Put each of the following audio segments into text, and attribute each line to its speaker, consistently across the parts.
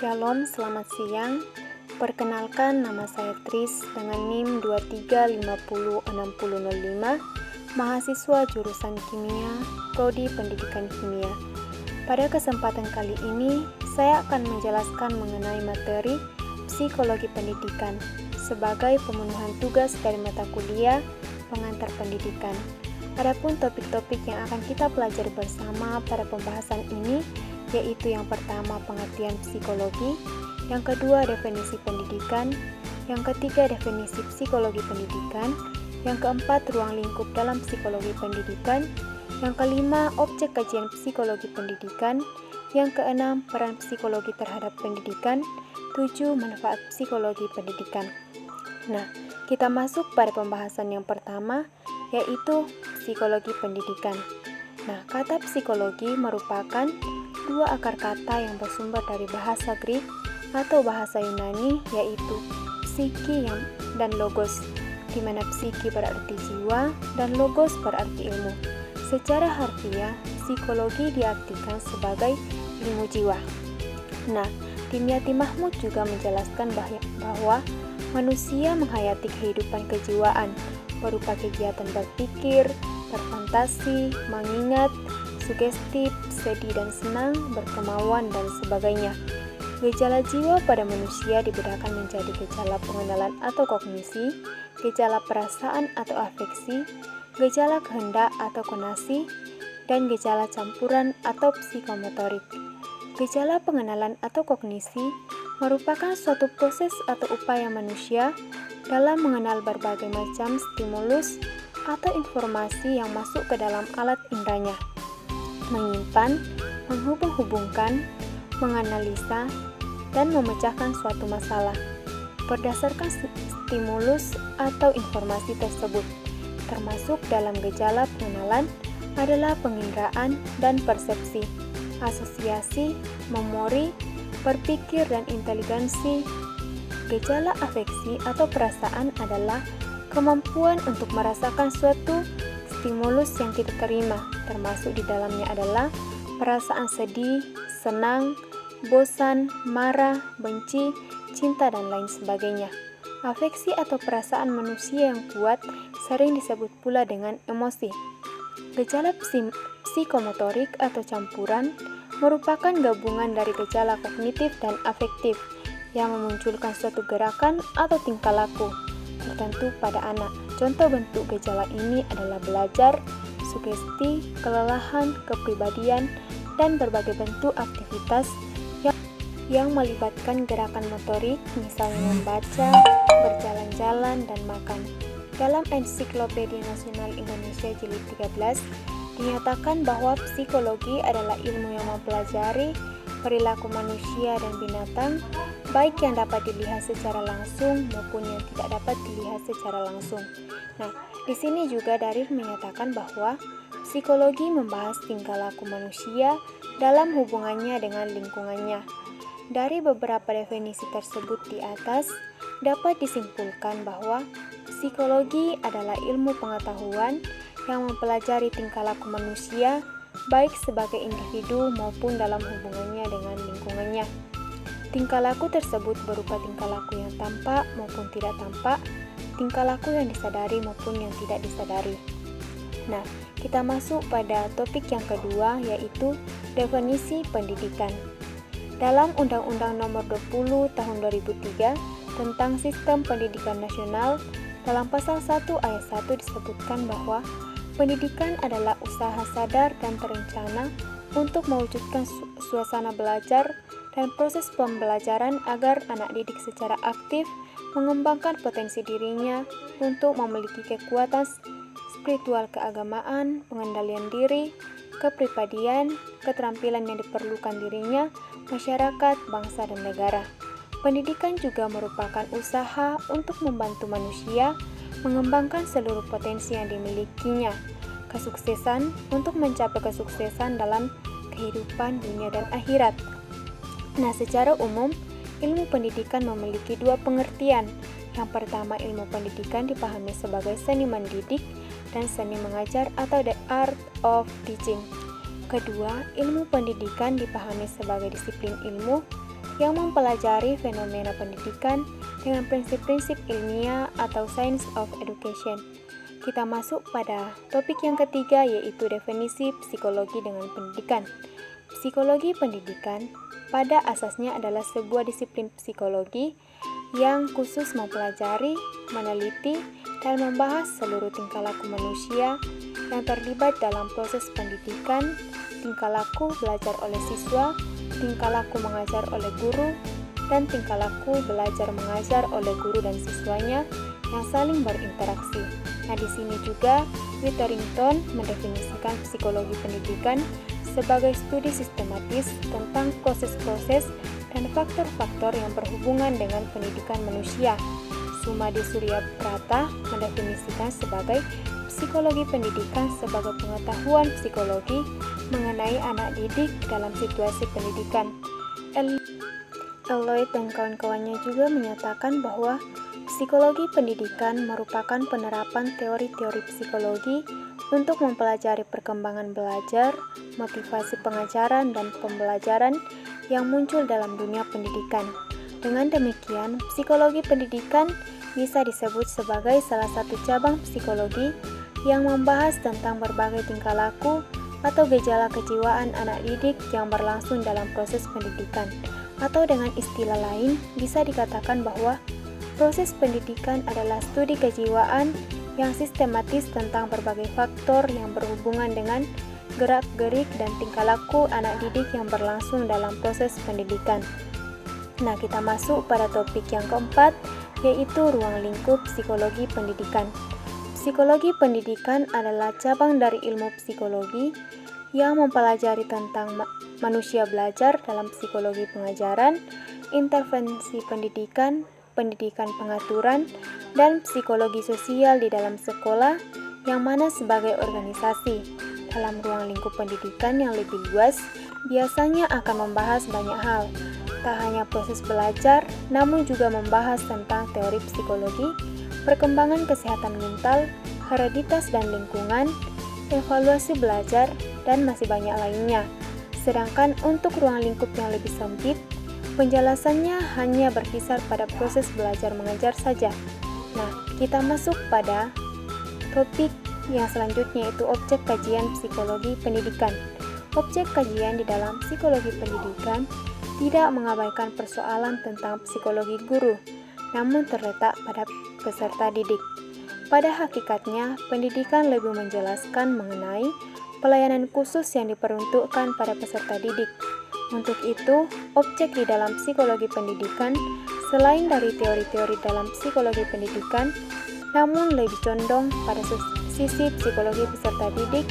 Speaker 1: Shalom, selamat siang. Perkenalkan, nama saya Tris dengan NIM 23506005, mahasiswa jurusan Kimia, Prodi Pendidikan Kimia. Pada kesempatan kali ini, saya akan menjelaskan mengenai materi psikologi pendidikan sebagai pemenuhan tugas dari mata kuliah pengantar pendidikan. Adapun topik-topik yang akan kita pelajari bersama pada pembahasan ini yaitu yang pertama pengertian psikologi, yang kedua definisi pendidikan, yang ketiga definisi psikologi pendidikan, yang keempat ruang lingkup dalam psikologi pendidikan, yang kelima objek kajian psikologi pendidikan, yang keenam peran psikologi terhadap pendidikan, 7 manfaat psikologi pendidikan. Nah, kita masuk pada pembahasan yang pertama yaitu psikologi pendidikan. Nah, kata psikologi merupakan dua akar kata yang bersumber dari bahasa Greek atau bahasa Yunani yaitu psiki dan logos, di mana psiki berarti jiwa dan logos berarti ilmu. Secara harfiah, psikologi diartikan sebagai ilmu jiwa. Nah, Dimyati Mahmud juga menjelaskan bahwa manusia menghayati kehidupan kejiwaan berupa kegiatan berpikir, berfantasi, mengingat, sugestif, sedih dan senang, berkemauan, dan sebagainya. Gejala jiwa pada manusia dibedakan menjadi gejala pengenalan atau kognisi, gejala perasaan atau afeksi, gejala kehendak atau konasi, dan gejala campuran atau psikomotorik. Gejala pengenalan atau kognisi merupakan suatu proses atau upaya manusia dalam mengenal berbagai macam stimulus atau informasi yang masuk ke dalam alat inderanya, menyimpan, menghubung-hubungkan, menganalisa, dan memecahkan suatu masalah berdasarkan stimulus atau informasi tersebut. Termasuk dalam gejala pengenalan adalah penginderaan dan persepsi, asosiasi, memori, berpikir, dan inteligensi. Gejala afeksi atau perasaan adalah kemampuan untuk merasakan suatu stimulus yang kita terima, termasuk di dalamnya adalah perasaan sedih, senang, bosan, marah, benci, cinta, dan lain sebagainya. Afeksi atau perasaan manusia yang kuat sering disebut pula dengan emosi. Gejala psikomotorik atau campuran merupakan gabungan dari gejala kognitif dan afektif yang memunculkan suatu gerakan atau tingkah laku tertentu pada anak. Contoh bentuk gejala ini adalah belajar, sugesti, kelelahan, kepribadian, dan berbagai bentuk aktivitas yang melibatkan gerakan motorik, misalnya membaca, berjalan-jalan, dan makan. Dalam Ensiklopedia Nasional Indonesia Jilid 13, dinyatakan bahwa psikologi adalah ilmu yang mempelajari perilaku manusia dan binatang, baik yang dapat dilihat secara langsung maupun yang tidak dapat dilihat secara langsung. Nah, di sini juga Darir menyatakan bahwa psikologi membahas tingkah laku manusia dalam hubungannya dengan lingkungannya. Dari beberapa definisi tersebut di atas, dapat disimpulkan bahwa psikologi adalah ilmu pengetahuan yang mempelajari tingkah laku manusia, baik sebagai individu maupun dalam hubungannya dengan lingkungannya. Tingkah laku tersebut berupa tingkah laku yang tampak maupun tidak tampak, tingkah laku yang disadari maupun yang tidak disadari. Nah, kita masuk pada topik yang kedua yaitu definisi pendidikan. Dalam Undang-Undang Nomor 20 Tahun 2003 tentang Sistem Pendidikan Nasional, dalam pasal 1 ayat 1 disebutkan bahwa pendidikan adalah usaha sadar dan terencana untuk mewujudkan suasana belajar dan proses pembelajaran agar anak didik secara aktif mengembangkan potensi dirinya untuk memiliki kekuatan spiritual keagamaan, pengendalian diri, kepribadian, keterampilan yang diperlukan dirinya, masyarakat, bangsa, dan negara. Pendidikan juga merupakan usaha untuk membantu manusia mengembangkan seluruh potensi yang dimilikinya, kesuksesan untuk mencapai kesuksesan dalam kehidupan dunia dan akhirat. Nah, secara umum, ilmu pendidikan memiliki dua pengertian. Yang pertama, ilmu pendidikan dipahami sebagai seni mendidik dan seni mengajar atau the art of teaching. Kedua, ilmu pendidikan dipahami sebagai disiplin ilmu yang mempelajari fenomena pendidikan dengan prinsip-prinsip ilmiah atau Science of Education. Kita masuk pada topik yang ketiga, yaitu definisi psikologi dengan pendidikan. Psikologi pendidikan pada asasnya adalah sebuah disiplin psikologi yang khusus mempelajari, meneliti, dan membahas seluruh tingkah laku manusia yang terlibat dalam proses pendidikan, tingkah laku belajar oleh siswa, tingkah laku mengajar oleh guru, dan tingkah laku belajar mengajar oleh guru dan siswanya yang saling berinteraksi. Nah, di sini juga Witherington mendefinisikan psikologi pendidikan sebagai studi sistematis tentang proses-proses dan faktor-faktor yang berhubungan dengan pendidikan manusia. Sumadi Suryaprata mendefinisikan sebagai psikologi pendidikan sebagai pengetahuan psikologi mengenai anak didik dalam situasi pendidikan. Lloyd dan kawan-kawannya juga menyatakan bahwa psikologi pendidikan merupakan penerapan teori-teori psikologi untuk mempelajari perkembangan belajar, motivasi pengajaran, dan pembelajaran yang muncul dalam dunia pendidikan. Dengan demikian, psikologi pendidikan bisa disebut sebagai salah satu cabang psikologi yang membahas tentang berbagai tingkah laku atau gejala kejiwaan anak didik yang berlangsung dalam proses pendidikan. Atau dengan istilah lain, bisa dikatakan bahwa proses pendidikan adalah studi kejiwaan yang sistematis tentang berbagai faktor yang berhubungan dengan gerak-gerik dan tingkah laku anak didik yang berlangsung dalam proses pendidikan. Nah, kita masuk pada topik yang keempat, yaitu ruang lingkup psikologi pendidikan. Psikologi pendidikan adalah cabang dari ilmu psikologi yang mempelajari tentang manusia belajar dalam psikologi pengajaran, intervensi pendidikan, pendidikan pengaturan, dan psikologi sosial di dalam sekolah, yang mana sebagai organisasi. Dalam ruang lingkup pendidikan yang lebih luas, biasanya akan membahas banyak hal, tak hanya proses belajar, namun juga membahas tentang teori psikologi, perkembangan kesehatan mental, hereditas dan lingkungan, evaluasi belajar, dan masih banyak lainnya. Sedangkan untuk ruang lingkup yang lebih sempit, penjelasannya hanya berkisar pada proses belajar mengajar saja. Nah, kita masuk pada topik yang selanjutnya, yaitu objek kajian psikologi pendidikan. Objek kajian di dalam psikologi pendidikan tidak mengabaikan persoalan tentang psikologi guru, namun terletak pada peserta didik. Pada hakikatnya, pendidikan lebih menjelaskan mengenai pelayanan khusus yang diperuntukkan pada peserta didik. Untuk itu, objek di dalam psikologi pendidikan selain dari teori-teori dalam psikologi pendidikan, namun lebih condong pada sisi psikologi peserta didik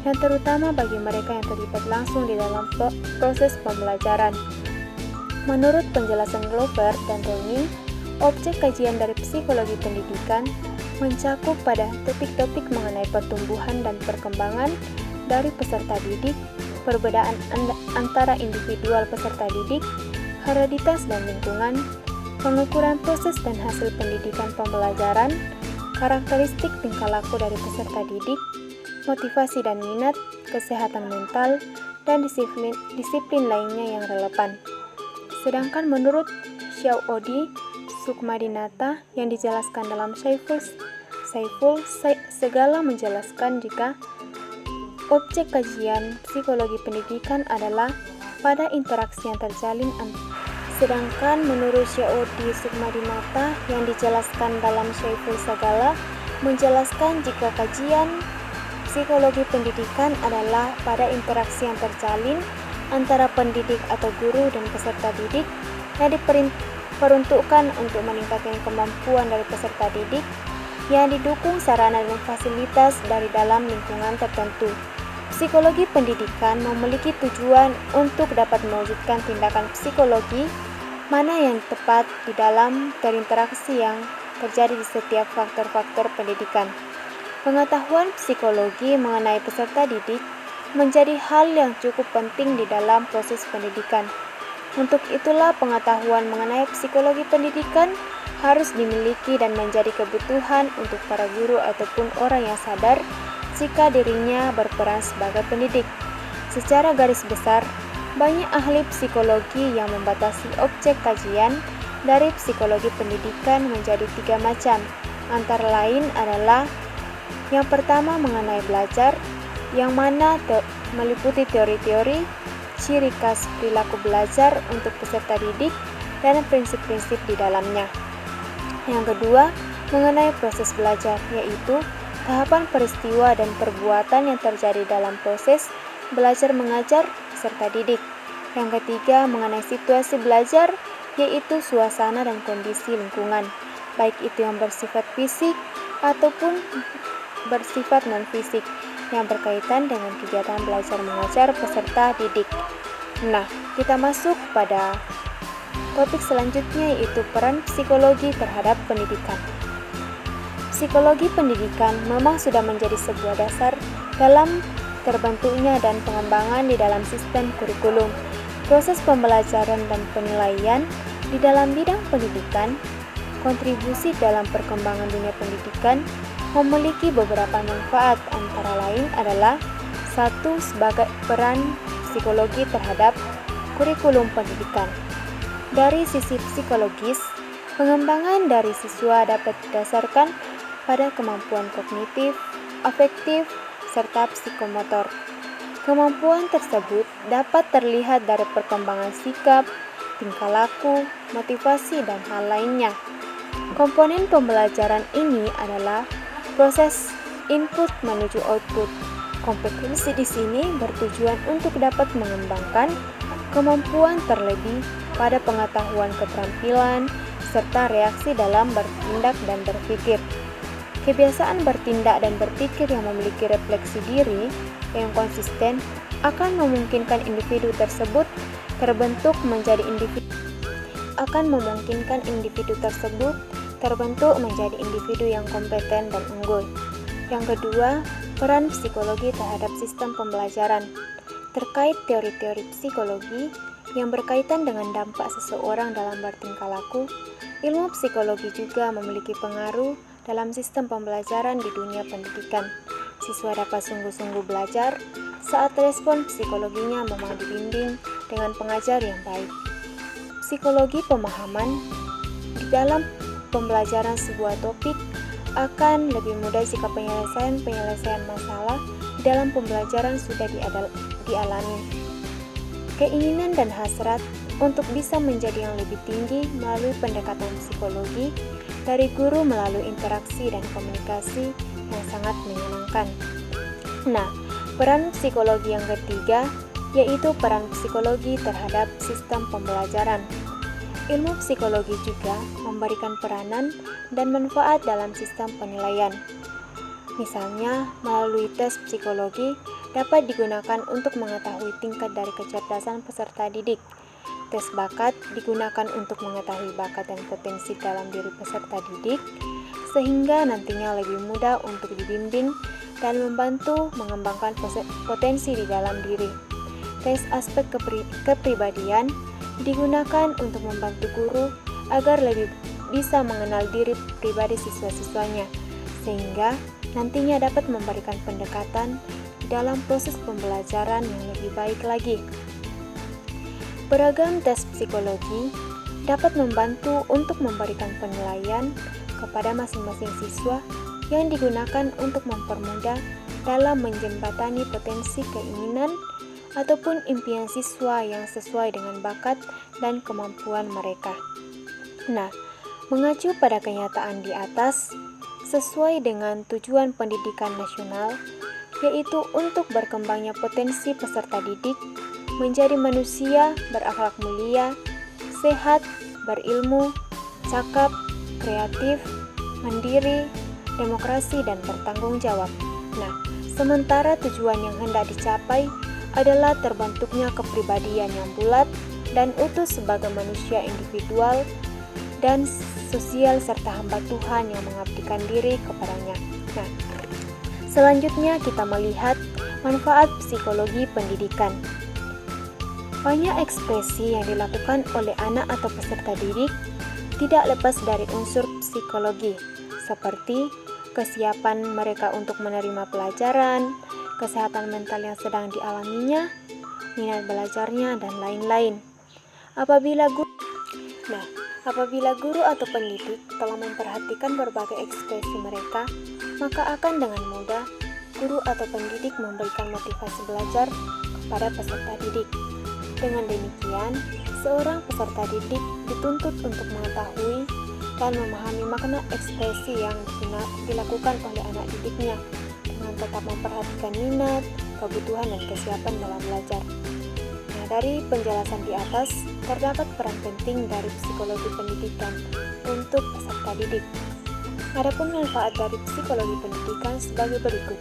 Speaker 1: yang terutama bagi mereka yang terlibat langsung di dalam proses pembelajaran. Menurut penjelasan Glover dan Rowling, objek kajian dari psikologi pendidikan mencakup pada topik-topik mengenai pertumbuhan dan perkembangan dari peserta didik, perbedaan antara individual peserta didik, hereditas dan lingkungan, pengukuran proses dan hasil pendidikan pembelajaran, karakteristik tingkah laku dari peserta didik, motivasi dan minat, kesehatan mental, dan disiplin lainnya yang relevan. Sedangkan menurut Syauodi Sukmadinata yang dijelaskan dalam Saiful Segala menjelaskan jika objek kajian psikologi pendidikan adalah pada interaksi yang terjalin. Sedangkan menurut Syauodi Sukmadinata yang dijelaskan dalam Saiful Segala menjelaskan jika kajian psikologi pendidikan adalah pada interaksi yang terjalin antara pendidik atau guru dan peserta didik yang diperuntukkan untuk meningkatkan kemampuan dari peserta didik yang didukung sarana dan fasilitas dari dalam lingkungan tertentu. Psikologi pendidikan memiliki tujuan untuk dapat mewujudkan tindakan psikologi mana yang tepat di dalam berinteraksi yang terjadi di setiap faktor-faktor pendidikan. Pengetahuan psikologi mengenai peserta didik menjadi hal yang cukup penting di dalam proses pendidikan. Untuk itulah pengetahuan mengenai psikologi pendidikan harus dimiliki dan menjadi kebutuhan untuk para guru ataupun orang yang sadar jika dirinya berperan sebagai pendidik. Secara garis besar, Banyak ahli psikologi yang membatasi objek kajian dari psikologi pendidikan menjadi 3 macam. Antara lain adalah yang pertama mengenai belajar, yang mana meliputi teori-teori, ciri khas perilaku belajar untuk peserta didik, dan prinsip-prinsip di dalamnya. Yang kedua, mengenai proses belajar, yaitu tahapan peristiwa dan perbuatan yang terjadi dalam proses belajar mengajar peserta didik. Yang ketiga, mengenai situasi belajar, yaitu suasana dan kondisi lingkungan, baik itu yang bersifat fisik ataupun bersifat non-fisik, yang berkaitan dengan kegiatan belajar mengajar peserta didik. Nah, kita masuk pada topik selanjutnya, yaitu peran psikologi terhadap pendidikan. Psikologi pendidikan memang sudah menjadi sebuah dasar dalam terbentuknya dan pengembangan di dalam sistem kurikulum. Proses pembelajaran dan penilaian di dalam bidang pendidikan, kontribusi dalam perkembangan dunia pendidikan memiliki beberapa manfaat, antara lain adalah 1. Sebagai peran psikologi terhadap kurikulum pendidikan. Dari sisi psikologis, pengembangan dari siswa dapat didasarkan pada kemampuan kognitif, afektif, serta psikomotor. Kemampuan tersebut dapat terlihat dari perkembangan sikap, tingkah laku, motivasi, dan hal lainnya. Komponen pembelajaran ini adalah proses input menuju output. Kompetensi di sini bertujuan untuk dapat mengembangkan kemampuan terlebih pada pengetahuan keterampilan serta reaksi dalam bertindak dan berpikir. Kebiasaan bertindak dan berpikir yang memiliki refleksi diri yang konsisten akan memungkinkan individu tersebut terbentuk menjadi individu yang kompeten dan unggul. Yang kedua, peran psikologi terhadap sistem pembelajaran. Terkait teori-teori psikologi yang berkaitan dengan dampak seseorang dalam bertingkah laku, ilmu psikologi juga memiliki pengaruh dalam sistem pembelajaran di dunia pendidikan. Siswa dapat sungguh-sungguh belajar saat respon psikologinya memang dibimbing dengan pengajar yang baik. Psikologi pemahaman di dalam pembelajaran sebuah topik akan lebih mudah jika penyelesaian masalah di dalam pembelajaran sudah dialami. Keinginan dan hasrat untuk bisa menjadi yang lebih tinggi melalui pendekatan psikologi dari guru melalui interaksi dan komunikasi yang sangat menyenangkan. Nah, peran psikologi yang ketiga yaitu peran psikologi terhadap sistem pembelajaran. Ilmu psikologi juga memberikan peranan dan manfaat dalam sistem penilaian. Misalnya, melalui tes psikologi dapat digunakan untuk mengetahui tingkat dari kecerdasan peserta didik. Tes bakat digunakan untuk mengetahui bakat dan potensi dalam diri peserta didik, sehingga nantinya lebih mudah untuk dibimbing dan membantu mengembangkan potensi di dalam diri. Tes aspek kepribadian digunakan untuk membantu guru agar lebih bisa mengenal diri pribadi siswa-siswanya, sehingga nantinya dapat memberikan pendekatan di dalam proses pembelajaran yang lebih baik lagi. Beragam tes psikologi dapat membantu untuk memberikan penilaian kepada masing-masing siswa yang digunakan untuk mempermudah dalam menjembatani potensi keinginan ataupun impian siswa yang sesuai dengan bakat dan kemampuan mereka. Nah, mengacu pada kenyataan di atas, sesuai dengan tujuan pendidikan nasional, yaitu untuk berkembangnya potensi peserta didik menjadi manusia berakhlak mulia, sehat, berilmu, cakap, kreatif, mandiri, demokrasi, dan bertanggung jawab. Nah, sementara tujuan yang hendak dicapai adalah terbentuknya kepribadian yang bulat dan utuh sebagai manusia individual dan sosial serta hamba Tuhan yang mengabdikan diri kepadanya. Nah, selanjutnya kita melihat manfaat psikologi pendidikan. Banyak ekspresi yang dilakukan oleh anak atau peserta didik tidak lepas dari unsur psikologi, seperti kesiapan mereka untuk menerima pelajaran, kesehatan mental yang sedang dialaminya, minat belajarnya, dan lain-lain. Apabila guru atau pendidik telah memperhatikan berbagai ekspresi mereka, maka akan dengan mudah guru atau pendidik memberikan motivasi belajar kepada peserta didik. Dengan demikian, seorang peserta didik dituntut untuk mengetahui dan memahami makna ekspresi yang dilakukan oleh anak didiknya dengan tetap memperhatikan minat, kebutuhan, dan kesiapan dalam belajar. Nah, dari penjelasan di atas, terdapat peran penting dari psikologi pendidikan untuk peserta didik. Adapun manfaat dari psikologi pendidikan sebagai berikut.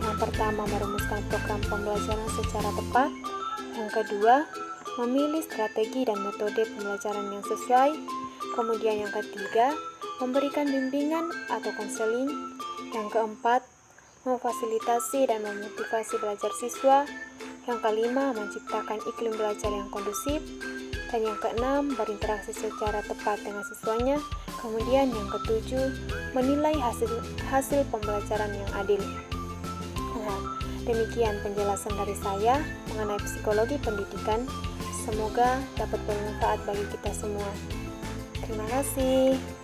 Speaker 1: Yang pertama, merumuskan program pembelajaran secara tepat. Yang kedua, memilih strategi dan metode pembelajaran yang sesuai. Kemudian yang ketiga, memberikan bimbingan atau konseling. Yang keempat, memfasilitasi dan memotivasi belajar siswa. Yang kelima, menciptakan iklim belajar yang kondusif. Dan yang keenam, berinteraksi secara tepat dengan siswanya. Kemudian yang ketujuh, menilai hasil pembelajaran yang adil. Nah, demikian penjelasan dari saya mengenai psikologi pendidikan. Semoga dapat bermanfaat bagi kita semua. Terima kasih.